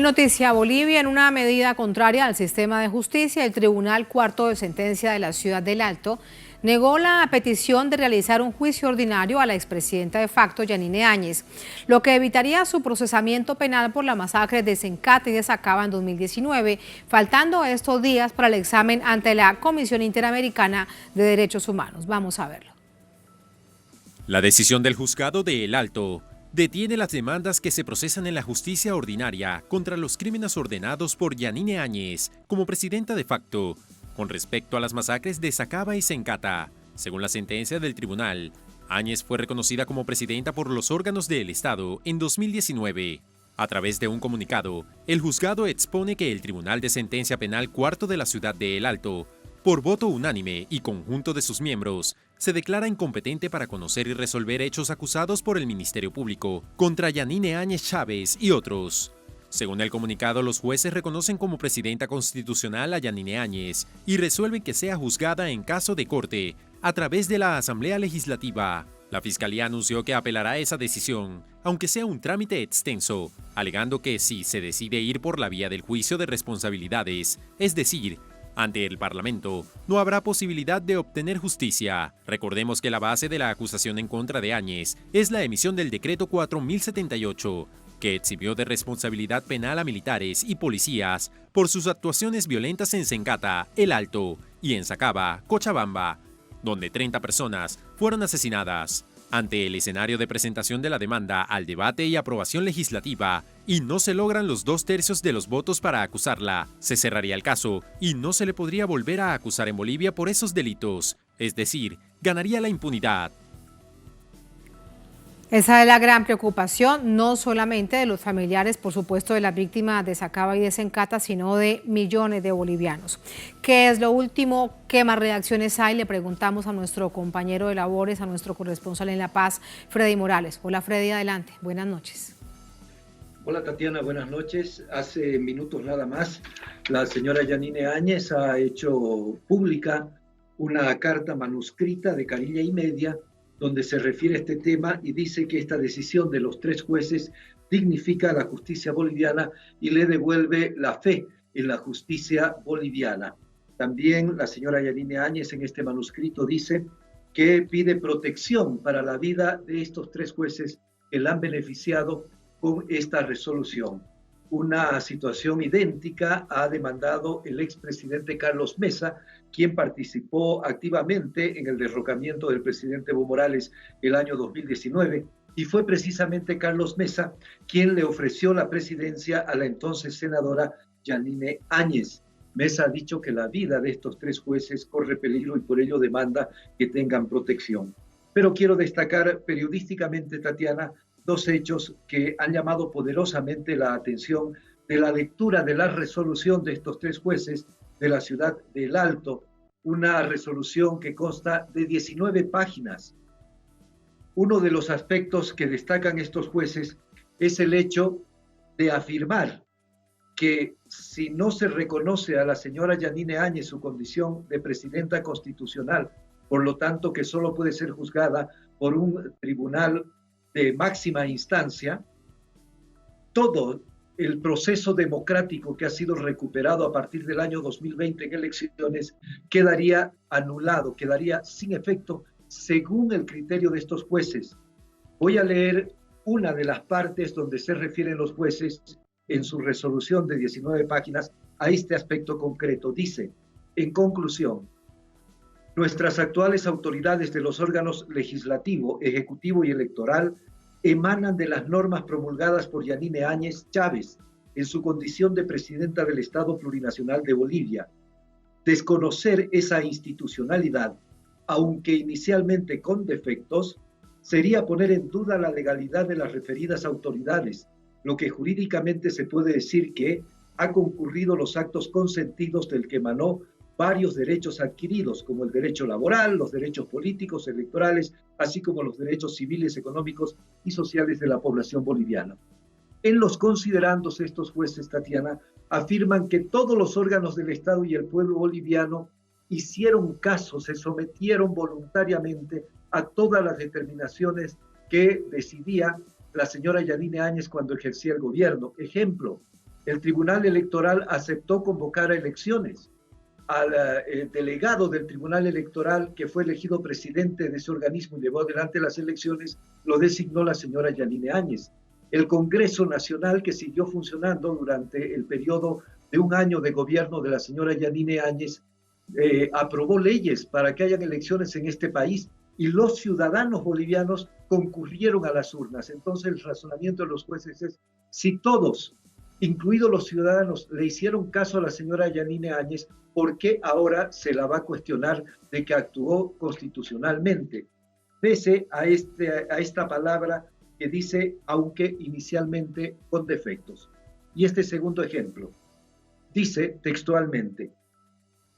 noticia, Bolivia, en una medida contraria al sistema de justicia, el Tribunal Cuarto de Sentencia de la Ciudad del Alto negó la petición de realizar un juicio ordinario a la expresidenta de facto, Yanine Áñez, lo que evitaría su procesamiento penal por la masacre de Sencata y de Sacaba en 2019, faltando estos días para el examen ante la Comisión Interamericana de Derechos Humanos. Vamos a verlo. La decisión del juzgado de El Alto detiene las demandas que se procesan en la justicia ordinaria contra los crímenes ordenados por Yanine Áñez como presidenta de facto, con respecto a las masacres de Sacaba y Sencata. Según la sentencia del tribunal, Áñez fue reconocida como presidenta por los órganos del Estado en 2019. A través de un comunicado, el juzgado expone que el Tribunal de Sentencia Penal Cuarto de la Ciudad de El Alto, por voto unánime y conjunto de sus miembros, se declara incompetente para conocer y resolver hechos acusados por el Ministerio Público contra Yanine Áñez Chávez y otros. Según el comunicado, los jueces reconocen como presidenta constitucional a Yanine Áñez y resuelven que sea juzgada en caso de corte a través de la Asamblea Legislativa. La Fiscalía anunció que apelará esa decisión, aunque sea un trámite extenso, alegando que si se decide ir por la vía del juicio de responsabilidades, es decir, ante el Parlamento, no habrá posibilidad de obtener justicia. Recordemos que la base de la acusación en contra de Áñez es la emisión del decreto 4078, que eximió de responsabilidad penal a militares y policías por sus actuaciones violentas en Sencata, El Alto y en Sacaba, Cochabamba, donde 30 personas fueron asesinadas. Ante el escenario de presentación de la demanda al debate y aprobación legislativa y no se logran los 2/3 de los votos para acusarla, se cerraría el caso y no se le podría volver a acusar en Bolivia por esos delitos, es decir, ganaría la impunidad. Esa es la gran preocupación, no solamente de los familiares, por supuesto, de las víctimas de Sacaba y de Sencata, sino de millones de bolivianos. ¿Qué es lo último? ¿Qué más reacciones hay? Le preguntamos a nuestro compañero de labores, a nuestro corresponsal en La Paz, Freddy Morales. Hola Freddy, adelante. Buenas noches. Hola Tatiana, buenas noches. Hace minutos nada más, la señora Yanine Áñez ha hecho pública una carta manuscrita de carilla y media donde se refiere a este tema y dice que esta decisión de los 3 jueces dignifica a la justicia boliviana y le devuelve la fe en la justicia boliviana. También la señora Yanine Áñez en este manuscrito dice que pide protección para la vida de estos 3 jueces que la han beneficiado con esta resolución. Una situación idéntica ha demandado el expresidente Carlos Mesa, quien participó activamente en el derrocamiento del presidente Evo Morales el año 2019, y fue precisamente Carlos Mesa quien le ofreció la presidencia a la entonces senadora Yanine Áñez. Mesa ha dicho que la vida de estos 3 jueces corre peligro y por ello demanda que tengan protección. Pero quiero destacar periodísticamente, Tatiana, 2 hechos que han llamado poderosamente la atención de la lectura de la resolución de estos 3 jueces de la ciudad del Alto, una resolución que consta de 19 páginas. Uno de los aspectos que destacan estos jueces es el hecho de afirmar que si no se reconoce a la señora Yanine Áñez su condición de presidenta constitucional, por lo tanto que solo puede ser juzgada por un tribunal de máxima instancia, todo el proceso democrático que ha sido recuperado a partir del año 2020 en elecciones quedaría anulado, quedaría sin efecto según el criterio de estos jueces. Voy a leer una de las partes donde se refieren los jueces en su resolución de 19 páginas a este aspecto concreto. Dice, en conclusión, nuestras actuales autoridades de los órganos legislativo, ejecutivo y electoral emanan de las normas promulgadas por Yanine Áñez Chávez en su condición de presidenta del Estado Plurinacional de Bolivia. Desconocer esa institucionalidad, aunque inicialmente con defectos, sería poner en duda la legalidad de las referidas autoridades, lo que jurídicamente se puede decir que ha concurrido los actos consentidos del que emanó varios derechos adquiridos, como el derecho laboral, los derechos políticos, electorales, así como los derechos civiles, económicos y sociales de la población boliviana. En los considerandos, estos jueces, Tatiana, afirman que todos los órganos del Estado y el pueblo boliviano hicieron caso, se sometieron voluntariamente a todas las determinaciones que decidía la señora Yanine Áñez cuando ejercía el gobierno. Ejemplo, el Tribunal Electoral aceptó convocar a elecciones. Al delegado del Tribunal Electoral, que fue elegido presidente de ese organismo y llevó adelante las elecciones, lo designó la señora Yanine Áñez. El Congreso Nacional, que siguió funcionando durante el periodo de un año de gobierno de la señora Yanine Áñez, aprobó leyes para que hayan elecciones en este país y los ciudadanos bolivianos concurrieron a las urnas. Entonces el razonamiento de los jueces es, si todos, incluidos los ciudadanos, le hicieron caso a la señora Yanine Áñez, ¿por qué ahora se la va a cuestionar de que actuó constitucionalmente? Pese a esta palabra que dice, aunque inicialmente con defectos. Y este segundo ejemplo, dice textualmente,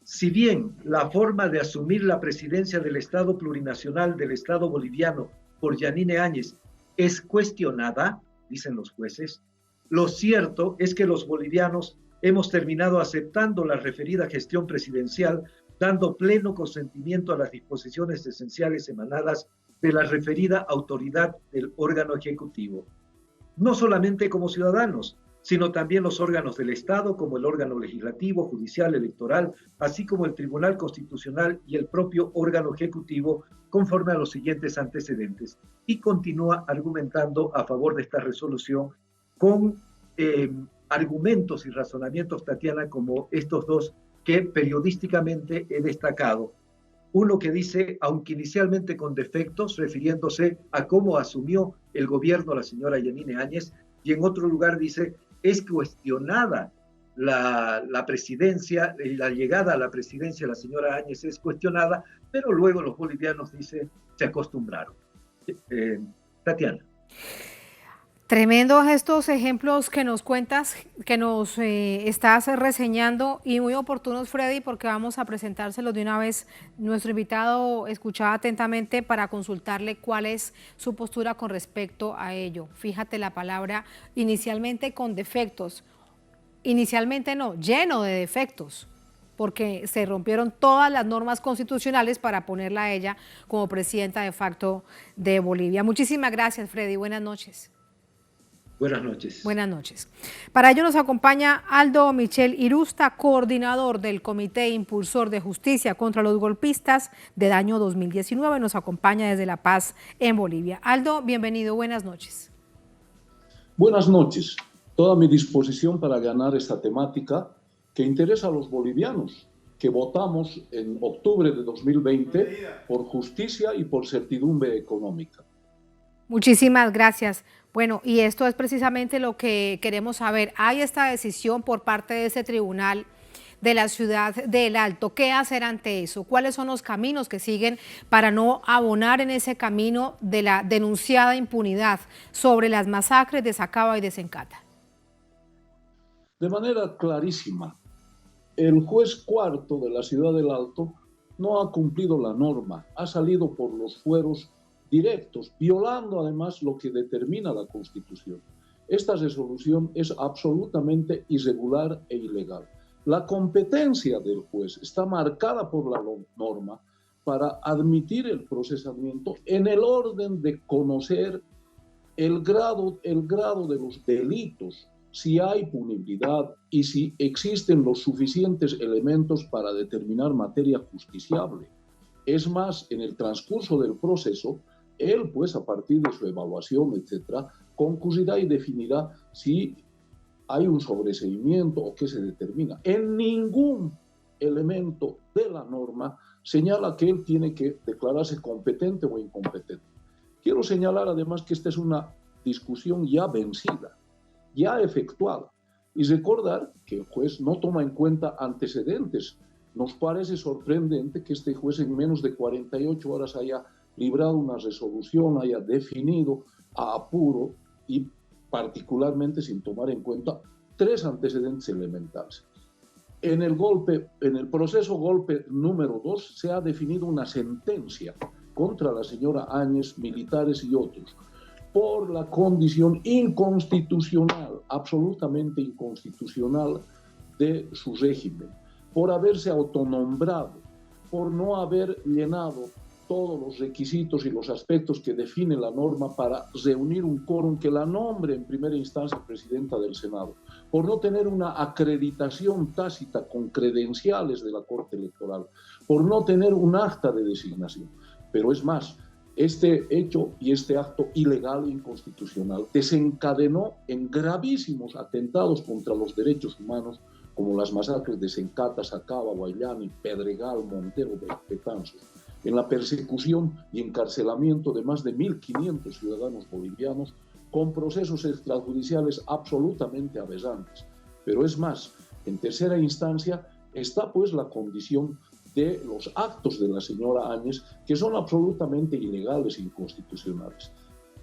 si bien la forma de asumir la presidencia del Estado plurinacional del Estado boliviano por Yanine Áñez es cuestionada, dicen los jueces, lo cierto es que los bolivianos hemos terminado aceptando la referida gestión presidencial, dando pleno consentimiento a las disposiciones esenciales emanadas de la referida autoridad del órgano ejecutivo. No solamente como ciudadanos, sino también los órganos del Estado, como el órgano legislativo, judicial, electoral, así como el Tribunal Constitucional y el propio órgano ejecutivo, conforme a los siguientes antecedentes. Y continúa argumentando a favor de esta resolución con argumentos y razonamientos, Tatiana, como estos dos que periodísticamente he destacado. Uno que dice, aunque inicialmente con defectos, refiriéndose a cómo asumió el gobierno la señora Yanine Áñez, y en otro lugar dice, es cuestionada la presidencia, la llegada a la presidencia de la señora Áñez es cuestionada, pero luego los bolivianos, dice, se acostumbraron. Tatiana. Tremendos estos ejemplos que nos cuentas, que nos estás reseñando y muy oportunos, Freddy, porque vamos a presentárselos de una vez. Nuestro invitado escuchaba atentamente para consultarle cuál es su postura con respecto a ello. Fíjate la palabra inicialmente con defectos, inicialmente no, lleno de defectos, porque se rompieron todas las normas constitucionales para ponerla a ella como presidenta de facto de Bolivia. Muchísimas gracias, Freddy. Buenas noches. Buenas noches. Buenas noches. Para ello nos acompaña Aldo Michel Irusta, coordinador del Comité Impulsor de Justicia contra los Golpistas del año 2019. Nos acompaña desde La Paz, en Bolivia. Aldo, bienvenido. Buenas noches. Buenas noches. Toda mi disposición para ganar esta temática que interesa a los bolivianos, que votamos en octubre de 2020 por justicia y por certidumbre económica. Muchísimas gracias. Bueno, y esto es precisamente lo que queremos saber. Hay esta decisión por parte de ese tribunal de la ciudad del Alto. ¿Qué hacer ante eso? ¿Cuáles son los caminos que siguen para no abonar en ese camino de la denunciada impunidad sobre las masacres de Sacaba y de Sencata? De manera clarísima, el juez cuarto de la ciudad del Alto no ha cumplido la norma, ha salido por los fueros directos, violando además lo que determina la Constitución. Esta resolución es absolutamente irregular e ilegal. La competencia del juez está marcada por la norma para admitir el procesamiento en el orden de conocer el grado de los delitos, si hay punibilidad y si existen los suficientes elementos para determinar materia justiciable. Es más, en el transcurso del proceso, él, pues, a partir de su evaluación, etcétera, concurrirá y definirá si hay un sobreseimiento o qué se determina. En ningún elemento de la norma señala que él tiene que declararse competente o incompetente. Quiero señalar además que esta es una discusión ya vencida, ya efectuada, y recordar que el juez no toma en cuenta antecedentes. Nos parece sorprendente que este juez en menos de 48 horas haya librado una resolución, haya definido a apuro y particularmente sin tomar en cuenta tres antecedentes elementales. En el proceso golpe número 2 se ha definido una sentencia contra la señora Áñez, militares y otros, por la condición inconstitucional, absolutamente inconstitucional de su régimen, por haberse autonombrado, por no haber llenado todos los requisitos y los aspectos que define la norma para reunir un quórum que la nombre en primera instancia presidenta del Senado, por no tener una acreditación tácita con credenciales de la Corte Electoral, por no tener un acta de designación. Pero es más, este hecho y este acto ilegal e inconstitucional desencadenó en gravísimos atentados contra los derechos humanos, como las masacres de Sencata, Sacaba, Guayani, Pedregal, Montero, Betanzos, en la persecución y encarcelamiento de más de 1.500 ciudadanos bolivianos con procesos extrajudiciales absolutamente aberrantes. Pero es más, en tercera instancia está pues la condición de los actos de la señora Áñez, que son absolutamente ilegales e inconstitucionales.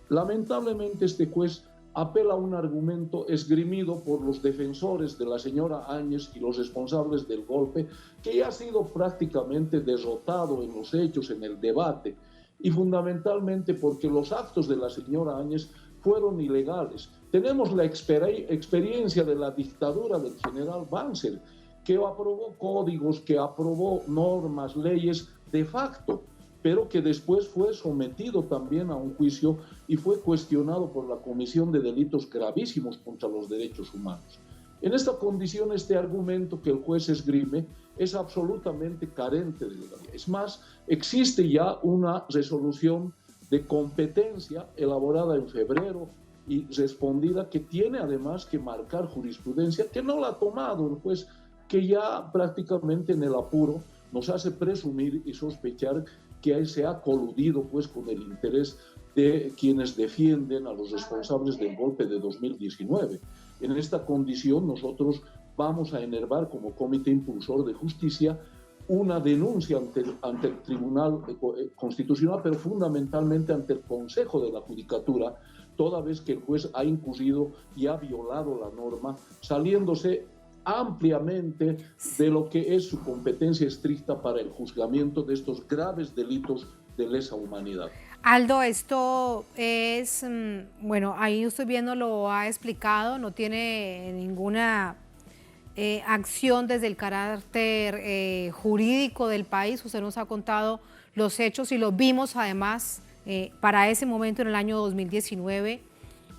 Lamentablemente este juez apela a un argumento esgrimido por los defensores de la señora Áñez y los responsables del golpe, que ya ha sido prácticamente derrotado en los hechos, en el debate, y fundamentalmente porque los actos de la señora Áñez fueron ilegales. Tenemos la experiencia de la dictadura del general Banzer, que aprobó códigos, que aprobó normas, leyes de facto, pero que después fue sometido también a un juicio y fue cuestionado por la comisión de delitos gravísimos contra los derechos humanos. En esta condición, este argumento que el juez esgrime es absolutamente carente de legalidad. Es más, existe ya una resolución de competencia elaborada en febrero y respondida, que tiene además que marcar jurisprudencia, que no la ha tomado el juez, que ya prácticamente en el apuro nos hace presumir y sospechar que se ha coludido pues con el interés de quienes defienden a los responsables del golpe de 2019. En esta condición nosotros vamos a enervar como Comité Impulsor de Justicia una denuncia ante el Tribunal Constitucional, pero fundamentalmente ante el Consejo de la Judicatura, toda vez que el juez ha incurrido y ha violado la norma, saliéndose ampliamente de lo que es su competencia estricta para el juzgamiento de estos graves delitos de lesa humanidad. Aldo, esto es, bueno, ahí estoy viendo, lo ha explicado, no tiene ninguna acción desde el carácter jurídico del país. Usted nos ha contado los hechos y los vimos además para ese momento en el año 2019,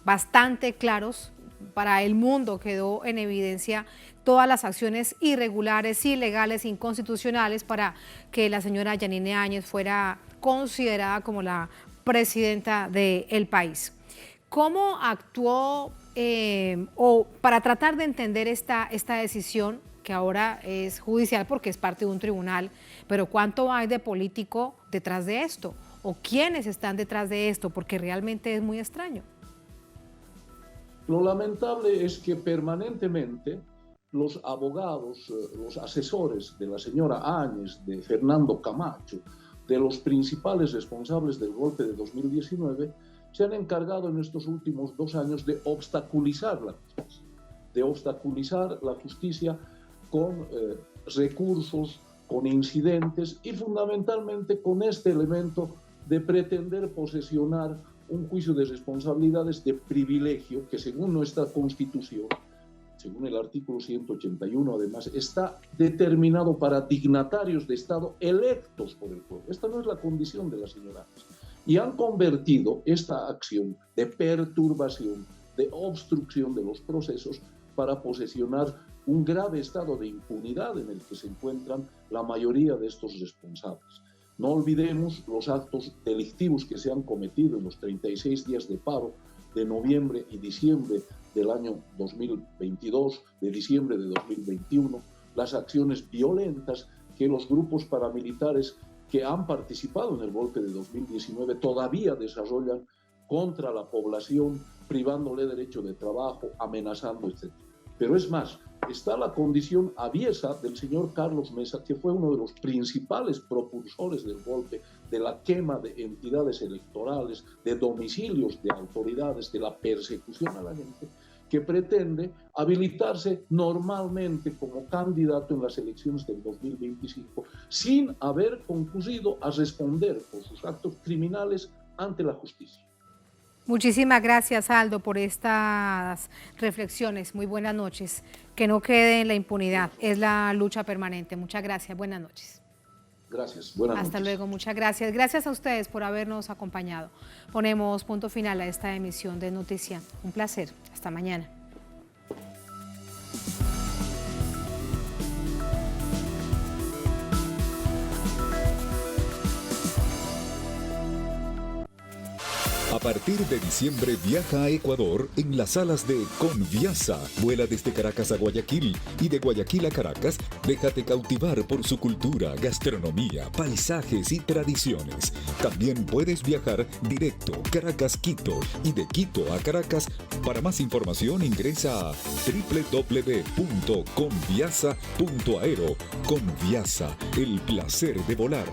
bastante claros. Para el mundo quedó en evidencia todas las acciones irregulares, ilegales, inconstitucionales para que la señora Yanine Áñez fuera considerada como la presidenta del país. ¿Cómo actuó o para tratar de entender esta decisión, que ahora es judicial porque es parte de un tribunal, pero cuánto hay de político detrás de esto? ¿O quiénes están detrás de esto? Porque realmente es muy extraño. Lo lamentable es que permanentemente los abogados, los asesores de la señora Áñez, de Fernando Camacho, de los principales responsables del golpe de 2019, se han encargado en estos últimos 2 años de obstaculizar la justicia con recursos, con incidentes y fundamentalmente con este elemento de pretender posesionar un juicio de responsabilidades de privilegio que, según nuestra Constitución, según el artículo 181, además, está determinado para dignatarios de Estado electos por el pueblo. Esta no es la condición de la señora Áñez. Y han convertido esta acción de perturbación, de obstrucción de los procesos para posesionar un grave estado de impunidad en el que se encuentran la mayoría de estos responsables. No olvidemos los actos delictivos que se han cometido en los 36 días de paro de noviembre y diciembre del año 2022, de diciembre de 2021, las acciones violentas que los grupos paramilitares que han participado en el golpe de 2019 todavía desarrollan contra la población, privándole derecho de trabajo, amenazando, etc. Pero es más, está la condición aviesa del señor Carlos Mesa, que fue uno de los principales propulsores del golpe, de la quema de entidades electorales, de domicilios de autoridades, de la persecución a la gente, que pretende habilitarse normalmente como candidato en las elecciones del 2025, sin haber concurrido a responder por sus actos criminales ante la justicia. Muchísimas gracias, Aldo, por estas reflexiones. Muy buenas noches. Que no quede en la impunidad. Es la lucha permanente. Muchas gracias. Buenas noches. Gracias, buenas noches. Hasta luego, muchas gracias. Gracias a ustedes por habernos acompañado. Ponemos punto final a esta emisión de Noticia. Un placer. Hasta mañana. A partir de diciembre viaja a Ecuador en las alas de Conviasa. Vuela desde Caracas a Guayaquil y de Guayaquil a Caracas. Déjate cautivar por su cultura, gastronomía, paisajes y tradiciones. También puedes viajar directo Caracas-Quito y de Quito a Caracas. Para más información ingresa a www.conviasa.aero. Conviasa, el placer de volar.